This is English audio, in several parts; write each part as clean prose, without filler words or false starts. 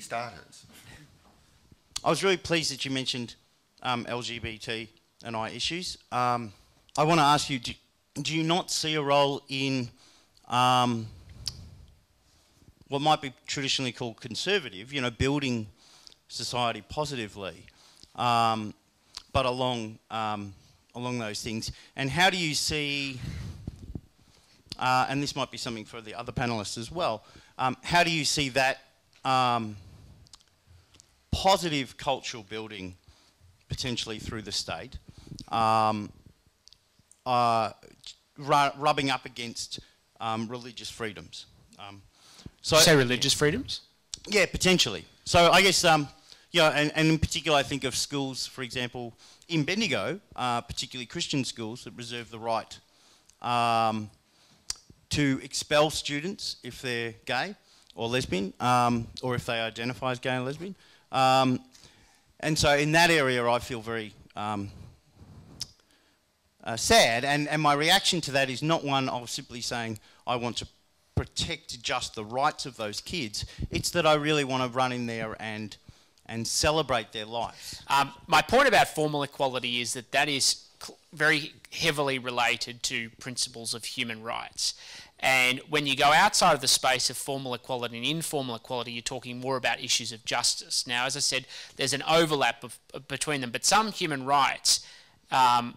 starters. I was really pleased that you mentioned LGBT and I issues. I want to ask you, do you not see a role in what might be traditionally called conservative, you know, building society positively, but along those things? And how do you see, and this might be something for the other panellists as well, how do you see that positive cultural building potentially through the state rubbing up against religious freedoms? So say religious freedoms? Yeah, potentially. So I guess, yeah, and in particular I think of schools, for example, in Bendigo, particularly Christian schools that reserve the right to expel students if they're gay or lesbian, or if they identify as gay and lesbian. And so in that area I feel very sad, and my reaction to that is not one of simply saying I want to protect just the rights of those kids. It's that I really want to run in there and celebrate their lives. My point about formal equality is that is very heavily related to principles of human rights. And when you go outside of the space of formal equality and informal equality, you're talking more about issues of justice. Now, as I said, there's an overlap between them, but some human rights and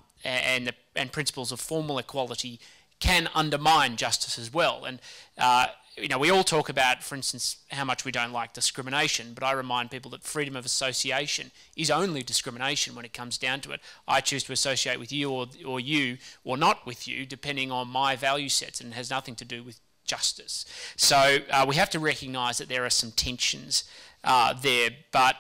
principles of formal equality can undermine justice as well. And you know, we all talk about, for instance, how much we don't like discrimination, but I remind people that freedom of association is only discrimination when it comes down to it. I choose to associate with you or you or not with you depending on my value sets, and it has nothing to do with justice. So we have to recognise that there are some tensions there, but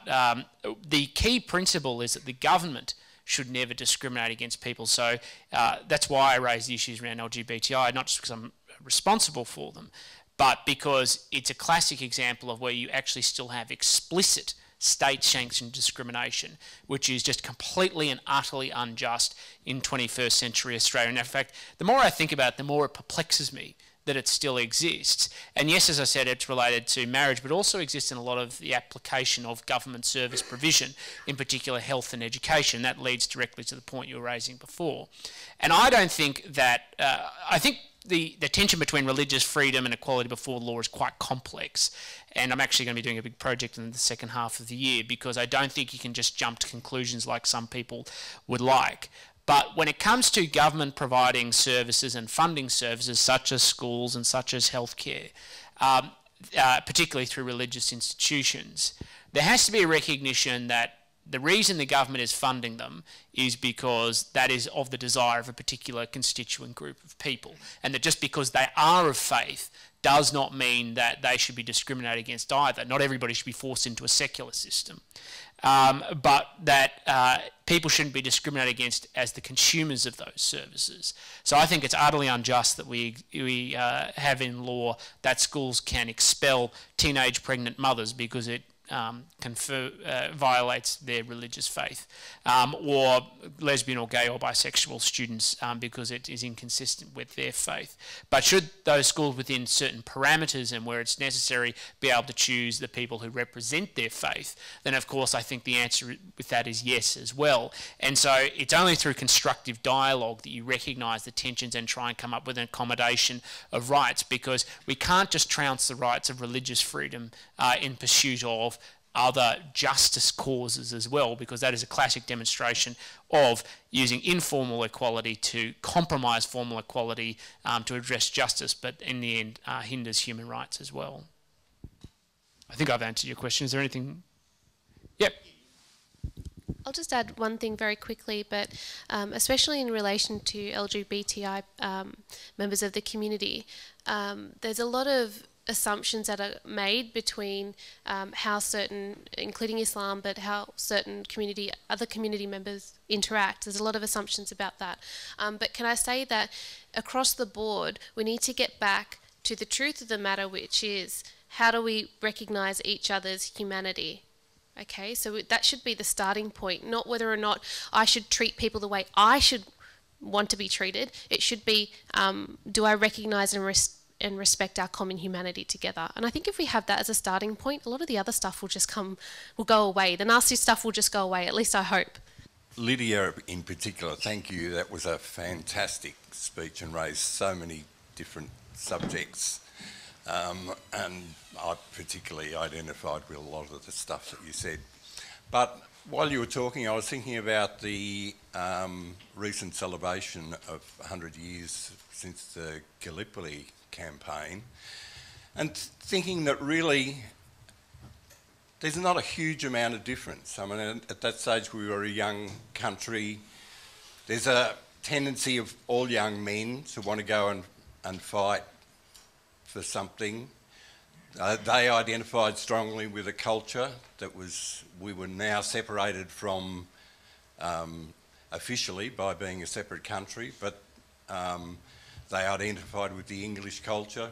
the key principle is that the government should never discriminate against people. So that's why I raise the issues around LGBTI, not just because I'm responsible for them, but because it's a classic example of where you actually still have explicit state-sanctioned discrimination, which is just completely and utterly unjust in 21st century Australia. And in fact, the more I think about it, the more it perplexes me that it still exists. And yes, as I said, it's related to marriage, but also exists in a lot of the application of government service provision, in particular health and education. That leads directly to the point you were raising before. And I don't think that, I think the tension between religious freedom and equality before the law is quite complex. And I'm actually going to be doing a big project in the second half of the year, because I don't think you can just jump to conclusions like some people would like. But when it comes to government providing services and funding services such as schools and such as healthcare, particularly through religious institutions, there has to be a recognition that the reason the government is funding them is because that is of the desire of a particular constituent group of people, and that just because they are of faith does not mean that they should be discriminated against either. Not everybody should be forced into a secular system, but that people shouldn't be discriminated against as the consumers of those services. So I think it's utterly unjust that we have in law that schools can expel teenage pregnant mothers because it violates their religious faith, or lesbian or gay or bisexual students because it is inconsistent with their faith. But should those schools within certain parameters and where it's necessary be able to choose the people who represent their faith, then of course I think the answer with that is yes as well. And so it's only through constructive dialogue that you recognise the tensions and try and come up with an accommodation of rights, because we can't just trounce the rights of religious freedom in pursuit of other justice causes as well, because that is a classic demonstration of using informal equality to compromise formal equality to address justice, but in the end hinders human rights as well. I think I've answered your question. Is there anything? Yep. I'll just add one thing very quickly, but especially in relation to LGBTI members of the community, there's a lot of assumptions that are made between how certain, including Islam, but how certain other community members interact. There's a lot of assumptions about that. But can I say that across the board, we need to get back to the truth of the matter, which is how do we recognise each other's humanity? Okay, so that should be the starting point, not whether or not I should treat people the way I should want to be treated. It should be, do I recognise and respect our common humanity together. And I think if we have that as a starting point, a lot of the other stuff will go away. The nasty stuff will just go away, at least I hope. Lydia in particular, thank you. That was a fantastic speech and raised so many different subjects. And I particularly identified with a lot of the stuff that you said. But while you were talking, I was thinking about the recent celebration of 100 years since the Gallipoli campaign, and thinking that really there's not a huge amount of difference. I mean, at that stage we were a young country. There's a tendency of all young men to want to go and fight for something. They identified strongly with a culture that we were now separated from officially by being a separate country, but they identified with the English culture.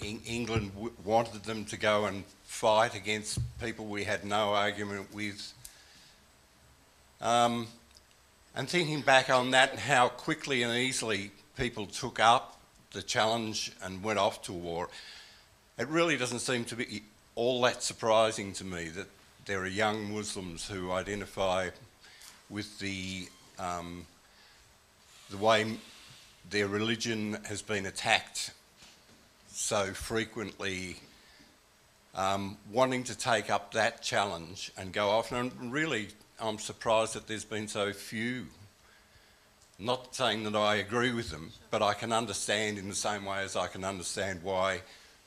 England wanted them to go and fight against people we had no argument with. And thinking back on that and how quickly and easily people took up the challenge and went off to war, it really doesn't seem to be all that surprising to me that there are young Muslims who identify with the way their religion has been attacked so frequently, wanting to take up that challenge and go off. And really, I'm surprised that there's been so few. Not saying that I agree with them, but I can understand in the same way as I can understand why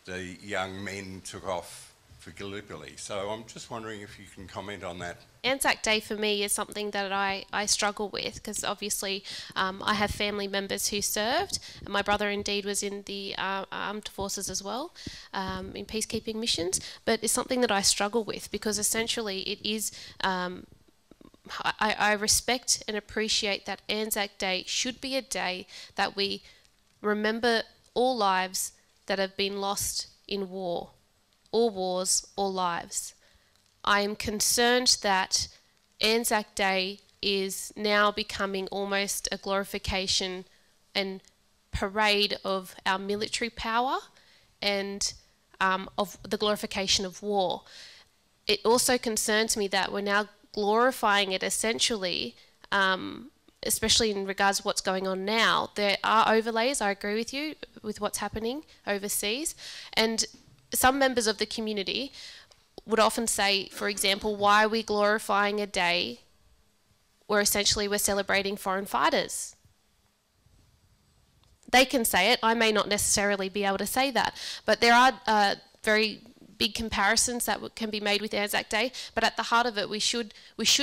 the young men took off for Gallipoli. So I'm just wondering if you can comment on that. Anzac Day for me is something that I struggle with, because obviously I have family members who served, and my brother indeed was in the armed forces as well, in peacekeeping missions, but it's something that I struggle with because essentially it is, I respect and appreciate that Anzac Day should be a day that we remember all lives that have been lost in war, all wars, all lives. I am concerned that Anzac Day is now becoming almost a glorification and parade of our military power and of the glorification of war. It also concerns me that we're now glorifying it essentially, especially in regards to what's going on now. There are overlays, I agree with you, with what's happening overseas. And some members of the community would often say, for example, why are we glorifying a day where essentially we're celebrating foreign fighters? They can say it. I may not necessarily be able to say that. But there are very big comparisons that can be made with Anzac Day, but at the heart of it, we should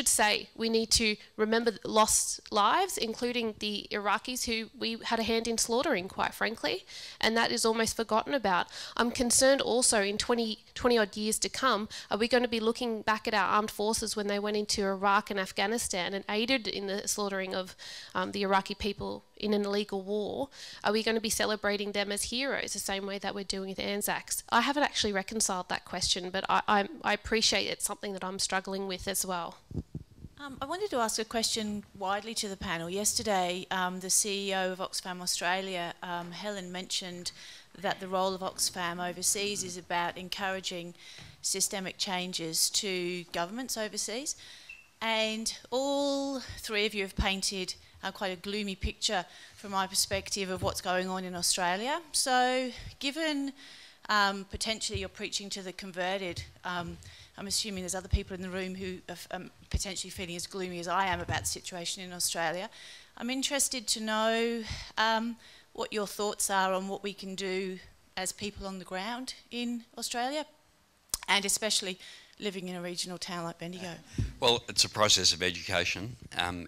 say we need to remember lost lives, including the Iraqis who we had a hand in slaughtering, quite frankly, and that is almost forgotten about. I'm concerned also in 20 odd years to come, are we going to be looking back at our armed forces when they went into Iraq and Afghanistan and aided in the slaughtering of the Iraqi people in an illegal war? Are we going to be celebrating them as heroes the same way that we're doing with Anzacs? I haven't actually reconciled that question, but I appreciate it's something that I'm struggling with as well. I wanted to ask a question widely to the panel. Yesterday, the CEO of Oxfam Australia, Helen, mentioned that the role of Oxfam overseas is about encouraging systemic changes to governments overseas. And all three of you have painted quite a gloomy picture from my perspective of what's going on in Australia. So given potentially you're preaching to the converted, I'm assuming there's other people in the room who are potentially feeling as gloomy as I am about the situation in Australia. I'm interested to know what your thoughts are on what we can do as people on the ground in Australia, and especially living in a regional town like Bendigo. Well, it's a process of education, and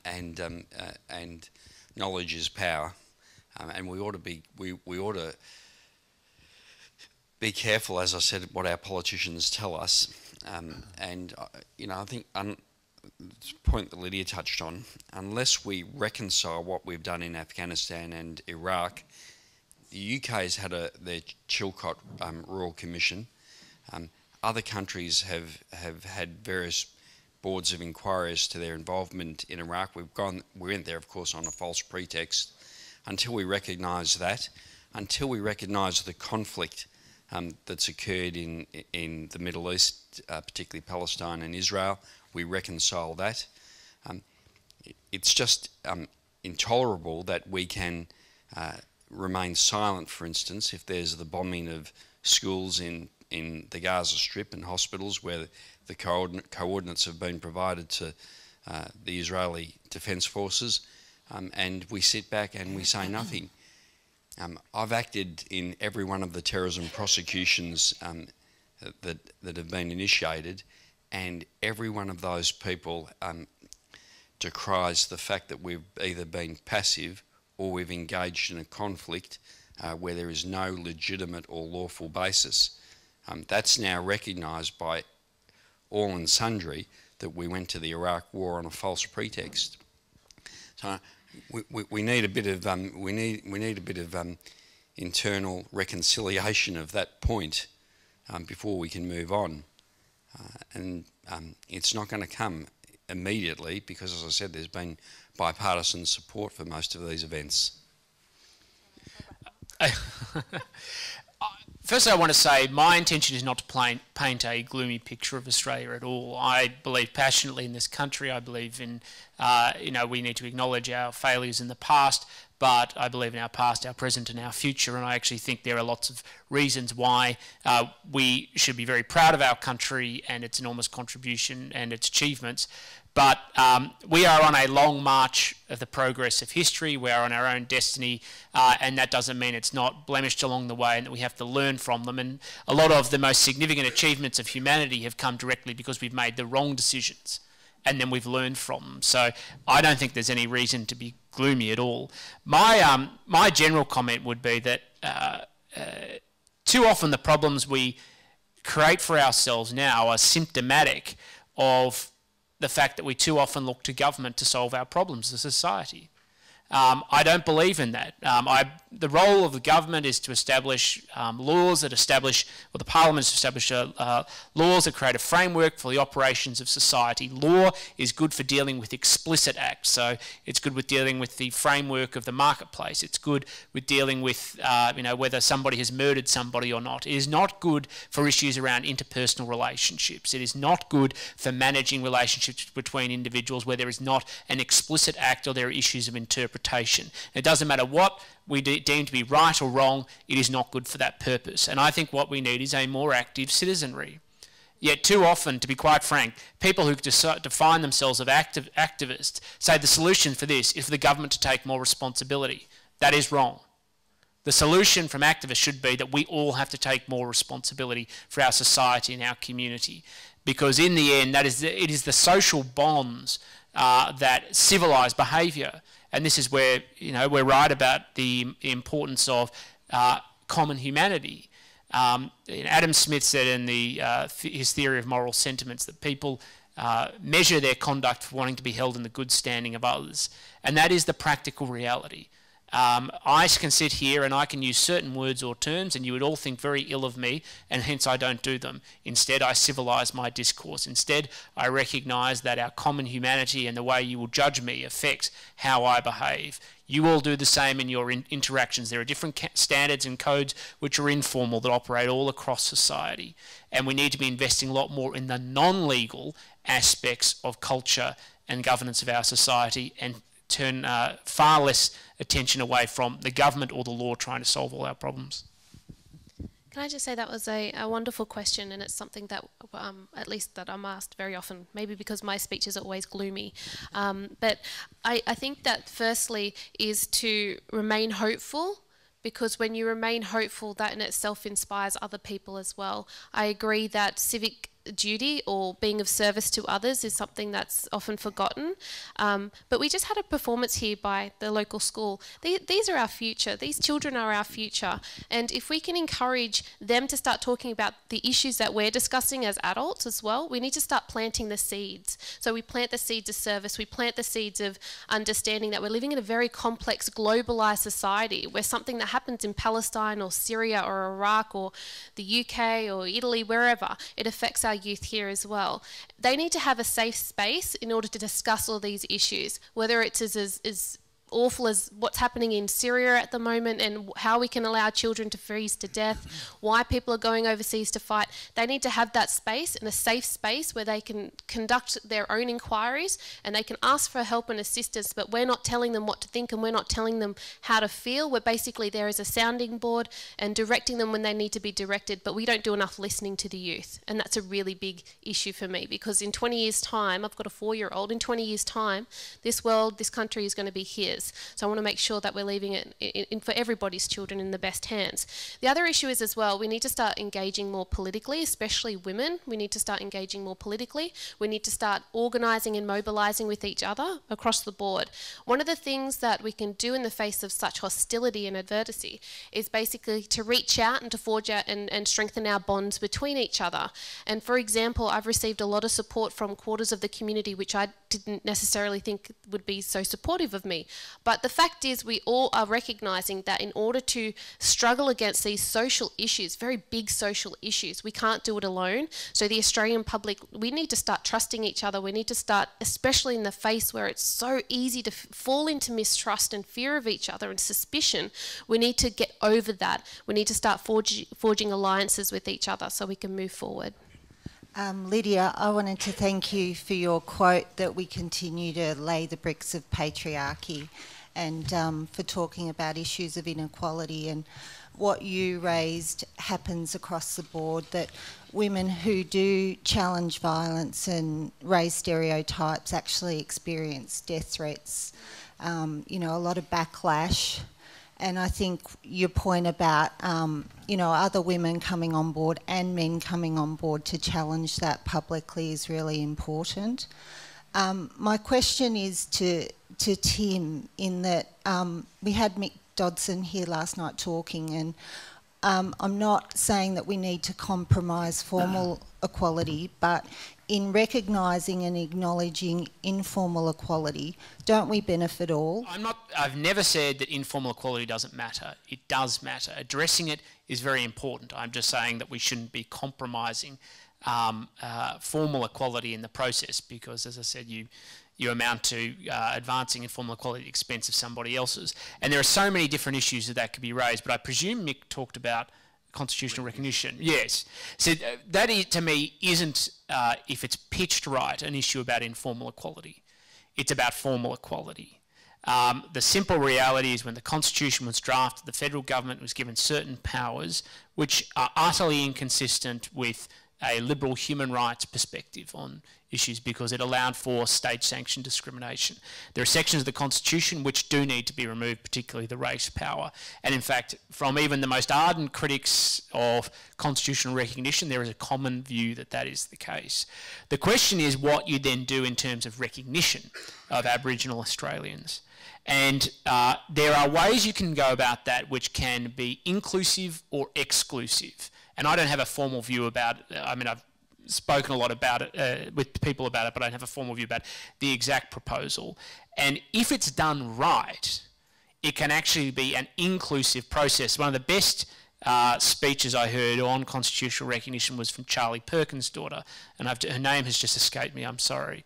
knowledge is power, and we ought to be careful, as I said, what our politicians tell us. I think the point that Lydia touched on, unless we reconcile what we've done in Afghanistan and Iraq, the UK's had their Chilcot Royal Commission. Other countries have had various boards of inquiry as to their involvement in Iraq. We went there, of course, on a false pretext. until we recognise that, until we recognise the conflict that's occurred in the Middle East, particularly Palestine and Israel, we reconcile that. It's just intolerable that we can remain silent, for instance, if there's the bombing of schools in the Gaza Strip and hospitals where the coordinates have been provided to the Israeli Defence Forces, and we sit back and we say nothing. I've acted in every one of the terrorism prosecutions that have been initiated, and every one of those people decries the fact that we've either been passive or we've engaged in a conflict where there is no legitimate or lawful basis. That's now recognised by all and sundry that we went to the Iraq War on a false pretext. So we need a bit of we need a bit of internal reconciliation of that point before we can move on, and it's not going to come immediately because, as I said, there's been bipartisan support for most of these events. Firstly, I want to say my intention is not to paint a gloomy picture of Australia at all. I believe passionately in this country. I believe in, we need to acknowledge our failures in the past, but I believe in our past, our present and our future, and I actually think there are lots of reasons why we should be very proud of our country and its enormous contribution and its achievements. But we are on a long march of the progress of history. We are on our own destiny, and that doesn't mean it's not blemished along the way and that we have to learn from them. And a lot of the most significant achievements of humanity have come directly because we've made the wrong decisions and then we've learned from them. So I don't think there's any reason to be gloomy at all. My general comment would be that too often the problems we create for ourselves now are symptomatic of the fact that we too often look to government to solve our problems as a society. I don't believe in that. The role of the government is to establish laws that establish, or the parliament is to establish laws that create a framework for the operations of society. Law is good for dealing with explicit acts, so it's good with dealing with the framework of the marketplace. It's good with dealing with whether somebody has murdered somebody or not. It is not good for issues around interpersonal relationships. It is not good for managing relationships between individuals where there is not an explicit act or there are issues of interpretation. It doesn't matter what we deem to be right or wrong, it is not good for that purpose. And I think what we need is a more active citizenry. Yet too often, to be quite frank, people who define themselves as activists say the solution for this is for the government to take more responsibility. That is wrong. The solution from activists should be that we all have to take more responsibility for our society and our community. Because in the end, it is the social bonds that civilise behaviour. And this is where we're right about the importance of common humanity. Adam Smith said in his theory of moral sentiments that people measure their conduct for wanting to be held in the good standing of others, and that is the practical reality. I can sit here and I can use certain words or terms and you would all think very ill of me, and hence I don't do them. Instead, I civilise my discourse. Instead, I recognise that our common humanity and the way you will judge me affects how I behave. You all do the same in your interactions. There are different standards and codes which are informal that operate all across society. And we need to be investing a lot more in the non-legal aspects of culture and governance of our society and turn far less attention away from the government or the law trying to solve all our problems. Can I just say that was a wonderful question, and it's something that at least that I'm asked very often, maybe because my speeches are always gloomy. But I think that firstly is to remain hopeful, because when you remain hopeful, that in itself inspires other people as well. I agree that civic duty or being of service to others is something that's often forgotten. But we just had a performance here by the local school. These are our future. These children are our future. And if we can encourage them to start talking about the issues that we're discussing as adults as well, we need to start planting the seeds. So we plant the seeds of service. We plant the seeds of understanding that we're living in a very complex, globalised society where something that happens in Palestine or Syria or Iraq or the UK or Italy, wherever, it affects our youth here as well. They need to have a safe space in order to discuss all these issues, whether it's as awful as what's happening in Syria at the moment and how we can allow children to freeze to death, why people are going overseas to fight. They need to have that space and a safe space where they can conduct their own inquiries and they can ask for help and assistance, but we're not telling them what to think and we're not telling them how to feel. We're basically there as a sounding board and directing them when they need to be directed, but we don't do enough listening to the youth. And that's a really big issue for me, because in 20 years' time, I've got a 4-year-old, in 20 years' time, this world, this country is going to be his. So I want to make sure that we're leaving it for everybody's children in the best hands. The other issue is as well, we need to start engaging more politically, especially women. We need to start engaging more politically. We need to start organising and mobilising with each other across the board. One of the things that we can do in the face of such hostility and adversity is basically to reach out and to forge out and strengthen our bonds between each other. And for example, I've received a lot of support from quarters of the community which I didn't necessarily think would be so supportive of me. But the fact is, we all are recognising that in order to struggle against these social issues, very big social issues, we can't do it alone. So the Australian public, we need to start trusting each other. We need to start, especially in the face where it's so easy to fall into mistrust and fear of each other and suspicion, we need to get over that. We need to start forging alliances with each other so we can move forward. Lydia, I wanted to thank you for your quote that we continue to lay the bricks of patriarchy, and for talking about issues of inequality. And what you raised happens across the board, that women who do challenge violence and raise stereotypes actually experience death threats, you know, a lot of backlash. And I think your point about, you know, other women coming on board and men coming on board to challenge that publicly is really important. My question is to Tim, in that we had Mick Dodson here last night talking, and I'm not saying that we need to compromise formal equality, but in recognising and acknowledging informal equality, don't we benefit all? I've never said that informal equality doesn't matter. It does matter. Addressing it is very important. I'm just saying that we shouldn't be compromising formal equality in the process, because, as I said, you amount to advancing informal equality at the expense of somebody else's. And there are so many different issues that could be raised, but I presume Mick talked about constitutional recognition. Yes. So that is, to me, isn't, if it's pitched right, an issue about informal equality. It's about formal equality. The simple reality is, when the Constitution was drafted, the federal government was given certain powers which are utterly inconsistent with a liberal human rights perspective on issues, because it allowed for state-sanctioned discrimination. There are sections of the Constitution which do need to be removed, particularly the race power. And in fact, from even the most ardent critics of constitutional recognition, there is a common view that that is the case. The question is what you then do in terms of recognition of Aboriginal Australians. And there are ways you can go about that which can be inclusive or exclusive. And I don't have a formal view about it. I mean, I've spoken a lot about it with people about it, but I don't have a formal view about the exact proposal. And if it's done right, it can actually be an inclusive process. One of the best speeches I heard on constitutional recognition was from Charlie Perkins' daughter, and her name has just escaped me, I'm sorry,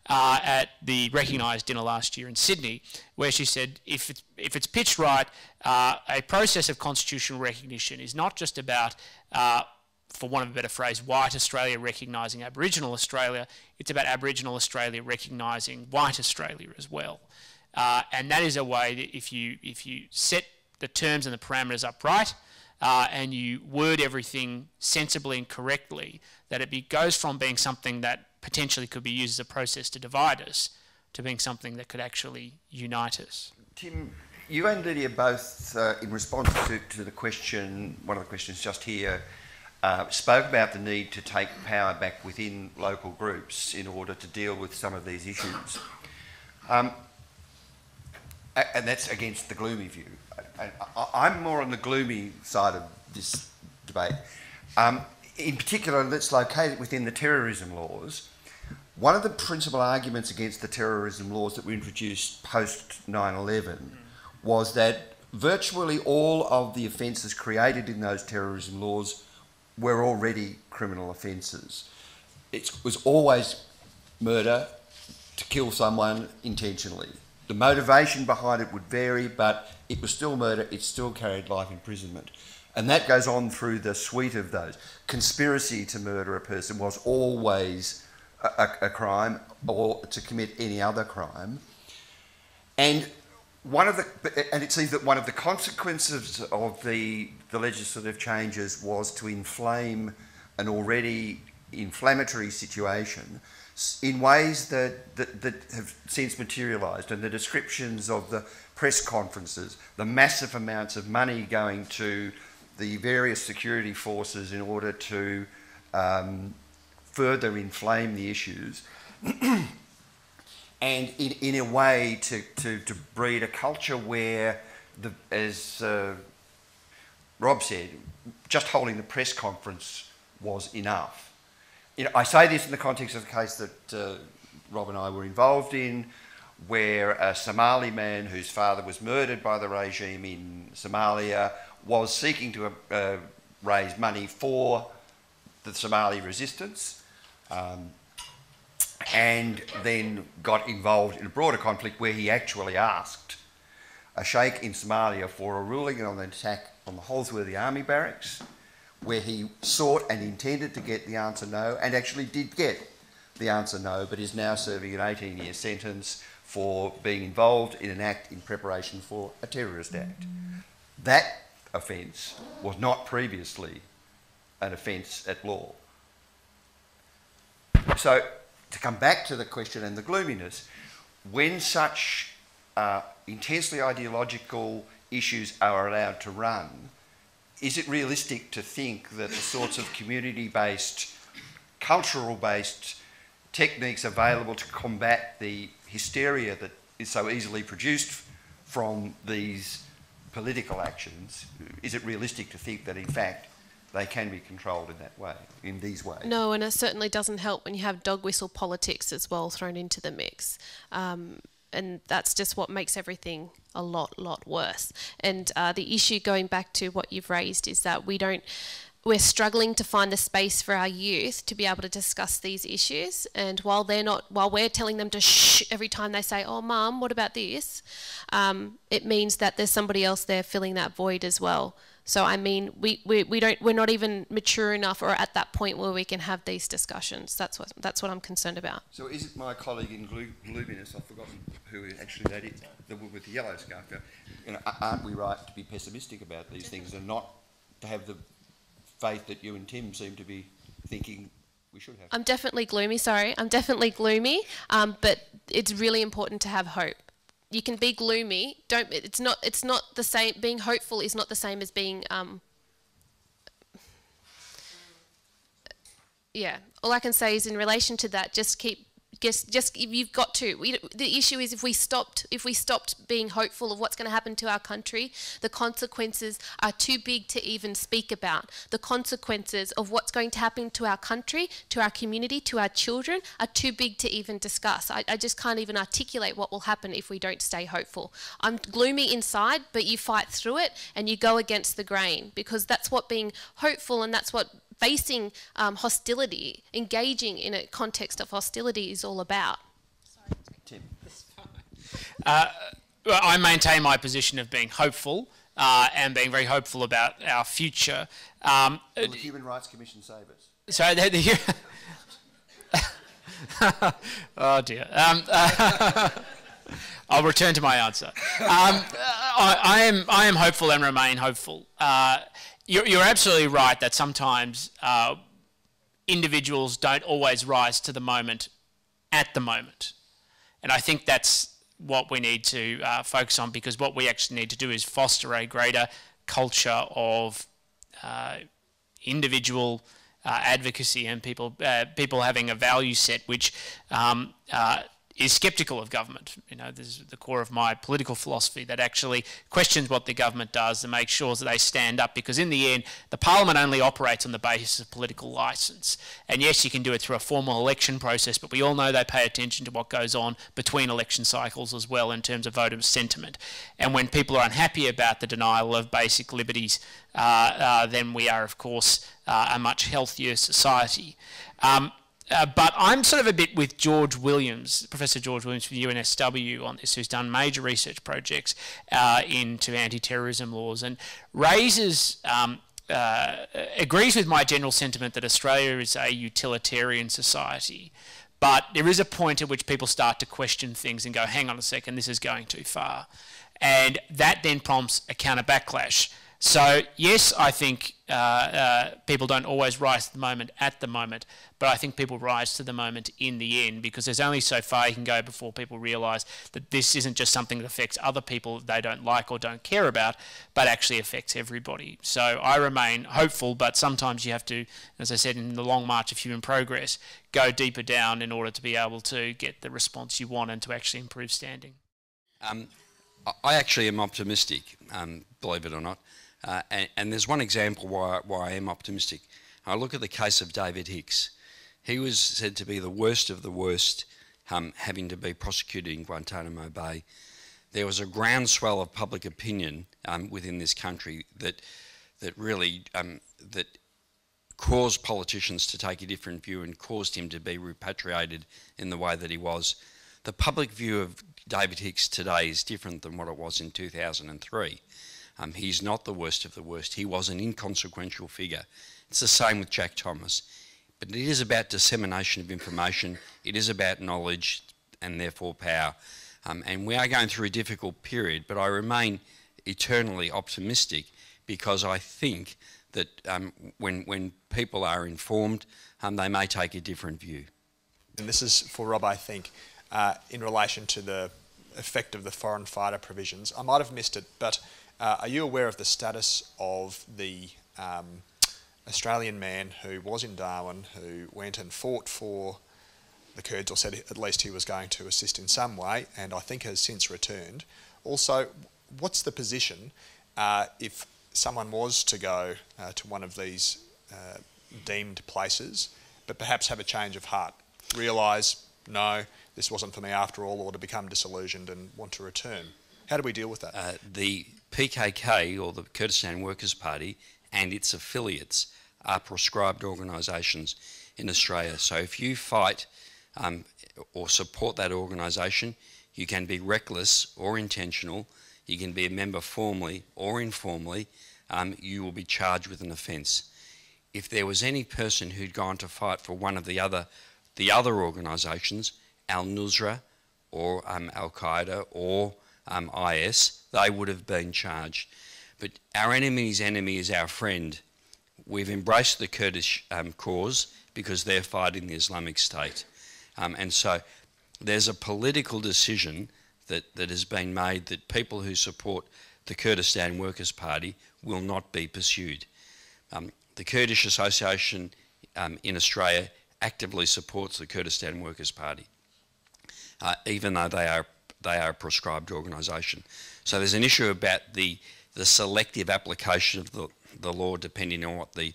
at the Recognised dinner last year in Sydney, where she said, if it's pitched right, a process of constitutional recognition is not just about, for want of a better phrase, white Australia recognising Aboriginal Australia. It's about Aboriginal Australia recognising white Australia as well. And that is a way that if you set the terms and the parameters up right, and you word everything sensibly and correctly, that it goes from being something that potentially could be used as a process to divide us to being something that could actually unite us. Tim, you and Lydia both, in response to the question, one of the questions just here, spoke about the need to take power back within local groups in order to deal with some of these issues. And that's against the gloomy view. I'm more on the gloomy side of this debate. In particular, let's locate it within the terrorism laws. One of the principal arguments against the terrorism laws that were introduced post 9/11 was that virtually all of the offences created in those terrorism laws were already criminal offences. It was always murder, to kill someone intentionally. The motivation behind it would vary, but it was still murder, it still carried life imprisonment. And that goes on through the suite of those. Conspiracy to murder a person was always a crime, or to commit any other crime. And it seems that one of the consequences of the legislative changes was to inflame an already inflammatory situation in ways that have since materialised. And the descriptions of the press conferences, the massive amounts of money going to the various security forces in order to further inflame the issues, and in a way to breed a culture where, as Rob said, just holding the press conference was enough. You know, I say this in the context of the case that Rob and I were involved in, where a Somali man whose father was murdered by the regime in Somalia was seeking to raise money for the Somali resistance, and then got involved in a broader conflict where he actually asked a sheikh in Somalia for a ruling on the attack on the Holsworthy Army Barracks, where he sought and intended to get the answer no, and actually did get the answer no, but is now serving an 18-year sentence for being involved in an act in preparation for a terrorist act. That offence was not previously an offence at law. So, to come back to the question and the gloominess, when such intensely ideological issues are allowed to run, is it realistic to think that the sorts of community-based, cultural-based techniques available to combat the hysteria that is so easily produced from these political actions, is it realistic to think that in fact they can be controlled in that way, in these ways? No, and it certainly doesn't help when you have dog whistle politics as well thrown into the mix. And that's just what makes everything a lot worse. And the issue, going back to what you've raised, is that we're struggling to find the space for our youth to be able to discuss these issues. And while we're telling them to shh every time they say, "Oh, Mum, what about this?" It means that there's somebody else there filling that void as well. So I mean, we're not even mature enough or at that point where we can have these discussions. That's what I'm concerned about. So is it my colleague in gloominess, I've forgotten who actually that is, the one with the yellow scarf, you know, aren't we right to be pessimistic about these things and not to have the faith that you and Tim seem to be thinking we should have? I'm definitely gloomy, but it's really important to have hope. You can be gloomy. It's not the same. Being hopeful is not the same as being. Yeah. All I can say is in relation to that, just you've got to. The issue is if we stopped being hopeful of what's going to happen to our country, the consequences are too big to even speak about. The consequences of what's going to happen to our country, to our community, to our children are too big to even discuss. I just can't even articulate what will happen if we don't stay hopeful. I'm gloomy inside, but you fight through it and you go against the grain, because that's what being hopeful, and that's what facing hostility, engaging in a context of hostility is all about. Sorry, Tim. Well, I maintain my position of being hopeful and being very hopeful about our future. Will the Human Rights Commission save us? So, oh dear. I'll return to my answer. I am hopeful and remain hopeful. You're absolutely right that sometimes individuals don't always rise to the moment at the moment. And I think that's what we need to focus on, because what we actually need to do is foster a greater culture of individual advocacy and people having a value set which is sceptical of government. You know, this is the core of my political philosophy, that actually questions what the government does and makes sure that they stand up, because in the end, the parliament only operates on the basis of political licence. And yes, you can do it through a formal election process, but we all know they pay attention to what goes on between election cycles as well in terms of voter sentiment. And when people are unhappy about the denial of basic liberties, then we are, of course, a much healthier society. But I'm sort of a bit with George Williams, Professor George Williams from UNSW on this, who's done major research projects into anti-terrorism laws, and raises, agrees with my general sentiment that Australia is a utilitarian society. But there is a point at which people start to question things and go, hang on a second, this is going too far. And that then prompts a counter backlash. So yes, I think people don't always rise to the moment at the moment, but I think people rise to the moment in the end, because there's only so far you can go before people realise that this isn't just something that affects other people they don't like or don't care about, but actually affects everybody. So I remain hopeful, but sometimes you have to, as I said, in the long march of human progress, go deeper down in order to be able to get the response you want and to actually improve standing. I actually am optimistic, believe it or not. And there's one example why I am optimistic. I look at the case of David Hicks. He was said to be the worst of the worst, having to be prosecuted in Guantanamo Bay. There was a groundswell of public opinion within this country that really that caused politicians to take a different view and caused him to be repatriated in the way that he was. The public view of David Hicks today is different than what it was in 2003. He's not the worst of the worst. He was an inconsequential figure. It's the same with Jack Thomas. But it is about dissemination of information. It is about knowledge and therefore power. And we are going through a difficult period, but I remain eternally optimistic, because I think that when people are informed, they may take a different view. And this is for Rob, I think, in relation to the effect of the foreign fighter provisions. I might have missed it, but are you aware of the status of the Australian man who was in Darwin, who went and fought for the Kurds, or said at least he was going to assist in some way, and I think has since returned? Also, what's the position if someone was to go to one of these deemed places, but perhaps have a change of heart, realise, no, this wasn't for me after all, or to become disillusioned and want to return? How do we deal with that? The PKK, or the Kurdistan Workers' Party, and its affiliates are proscribed organisations in Australia. So if you fight or support that organisation, you can be reckless or intentional, you can be a member formally or informally, you will be charged with an offence. If there was any person who'd gone to fight for one of the other organisations, Al-Nusra or Al-Qaeda or IS, they would have been charged. But our enemy's enemy is our friend. We've embraced the Kurdish cause because they're fighting the Islamic State. And so there's a political decision that has been made that people who support the Kurdistan Workers' Party will not be pursued. The Kurdish Association in Australia actively supports the Kurdistan Workers' Party, even though they are a proscribed organisation. So there's an issue about the selective application of the law depending on what the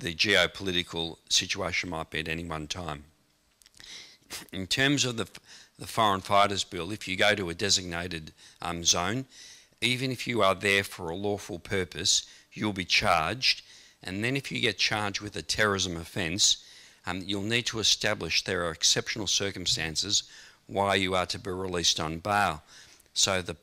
geopolitical situation might be at any one time. In terms of the Foreign Fighters Bill, if you go to a designated zone, even if you are there for a lawful purpose, you'll be charged, and then if you get charged with a terrorism offence, you'll need to establish there are exceptional circumstances why you are to be released on bail. So the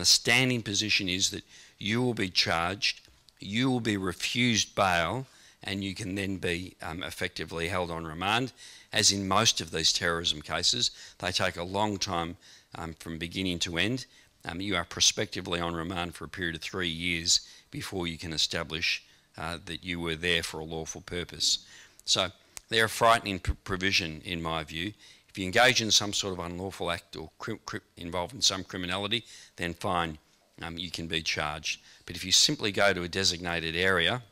standing position is that you will be charged, you will be refused bail, and you can then be effectively held on remand. As in most of these terrorism cases, they take a long time from beginning to end. You are prospectively on remand for a period of 3 years before you can establish that you were there for a lawful purpose. So they're a frightening provision in my view. If you engage in some sort of unlawful act or involved in some criminality, then fine, you can be charged. But if you simply go to a designated area,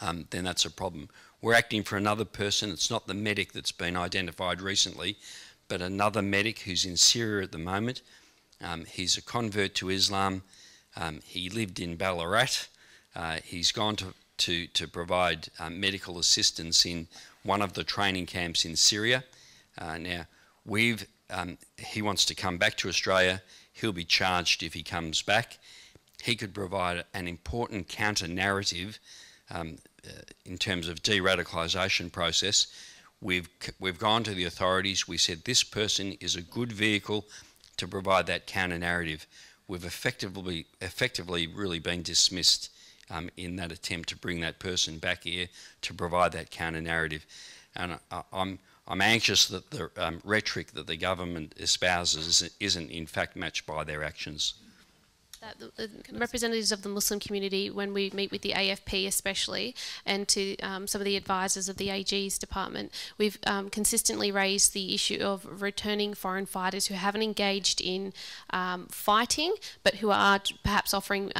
then that's a problem. We're acting for another person. It's not the medic that's been identified recently, but another medic who's in Syria at the moment. He's a convert to Islam. He lived in Ballarat. He's gone to provide medical assistance in one of the training camps in Syria. Now, he wants to come back to Australia. He'll be charged if he comes back. He could provide an important counter-narrative in terms of de-radicalisation process. We've gone to the authorities. We said this person is a good vehicle to provide that counter narrative. We've effectively really been dismissed in that attempt to bring that person back here to provide that counter narrative. And I'm anxious that the rhetoric that the government espouses isn't in fact matched by their actions. The representatives of the Muslim community, when we meet with the AFP especially, and to some of the advisors of the AG's department, we've consistently raised the issue of returning foreign fighters who haven't engaged in fighting, but who are perhaps offering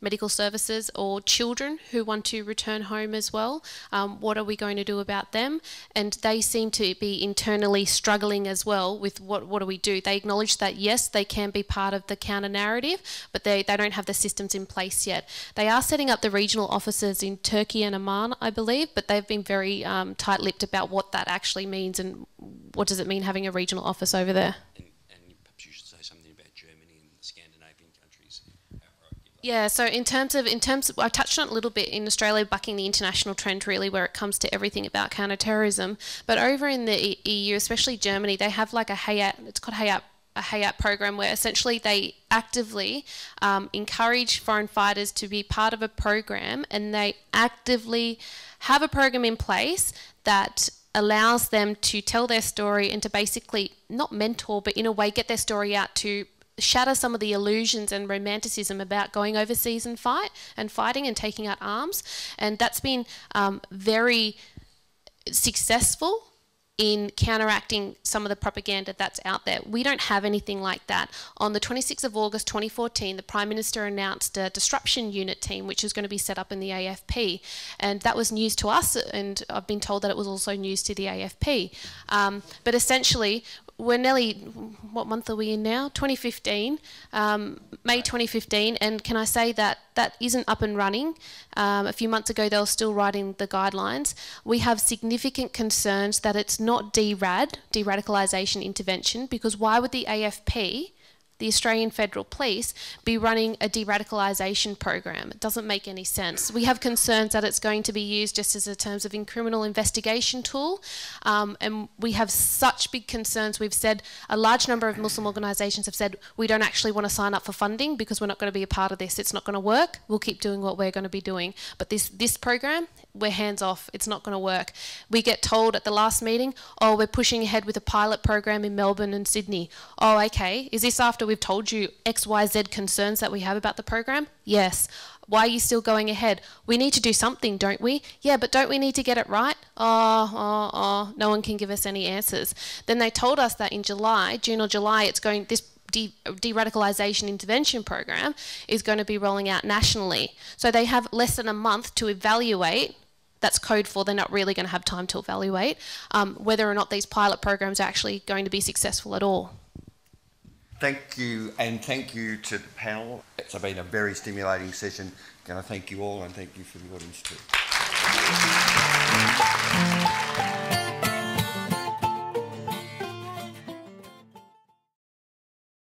medical services, or children who want to return home as well. What are we going to do about them? And they seem to be internally struggling as well with what do we do? They acknowledge that yes, they can be part of the counter narrative, but they don't have the systems in place yet. They are setting up the regional offices in Turkey and Oman, I believe, but they've been very tight-lipped about what that actually means and what does it mean having a regional office over there. Perhaps you should say something about Germany and the Scandinavian countries. Yeah, so in terms of, I touched on it a little bit in Australia, bucking the international trend really where it comes to everything about counter-terrorism. But over in the EU, especially Germany, they have like a Hayat, it's called Hayat, a Hayat program where essentially they actively encourage foreign fighters to be part of a program, and they actively have a program in place that allows them to tell their story and to basically not mentor, but in a way get their story out to shatter some of the illusions and romanticism about going overseas and fighting and taking out arms. And that's been very successful in counteracting some of the propaganda that's out there. We don't have anything like that. On the 26th of August 2014, the Prime Minister announced a disruption unit team which is going to be set up in the AFP, and that was news to us, and I've been told that it was also news to the AFP. But essentially, we're nearly, what month are we in now? 2015, May 2015, and can I say that that isn't up and running? A few months ago, they were still writing the guidelines. We have significant concerns that it's not de-radicalisation intervention, because why would the AFP, the Australian Federal Police, be running a de-radicalisation program? It doesn't make any sense. We have concerns that it's going to be used just as a terms of criminal investigation tool, and we have such big concerns. We've said, a large number of Muslim organisations have said, we don't actually want to sign up for funding because we're not going to be a part of this. It's not going to work. We'll keep doing what we're going to be doing. But this program, we're hands off. It's not going to work. We get told at the last meeting, oh, we're pushing ahead with a pilot program in Melbourne and Sydney. Oh, okay. Is this after we've told you X, Y, Z concerns that we have about the program? Yes. Why are you still going ahead? We need to do something, don't we? Yeah, but don't we need to get it right? Oh, no one can give us any answers. Then they told us that in July, June or July, it's going, this de-radicalisation intervention program is going to be rolling out nationally. So they have less than a month to evaluate. That's code for they're not really going to have time to evaluate whether or not these pilot programs are actually going to be successful at all. Thank you, and thank you to the panel. It's been a very stimulating session. Can I thank you all, and thank you for the audience too.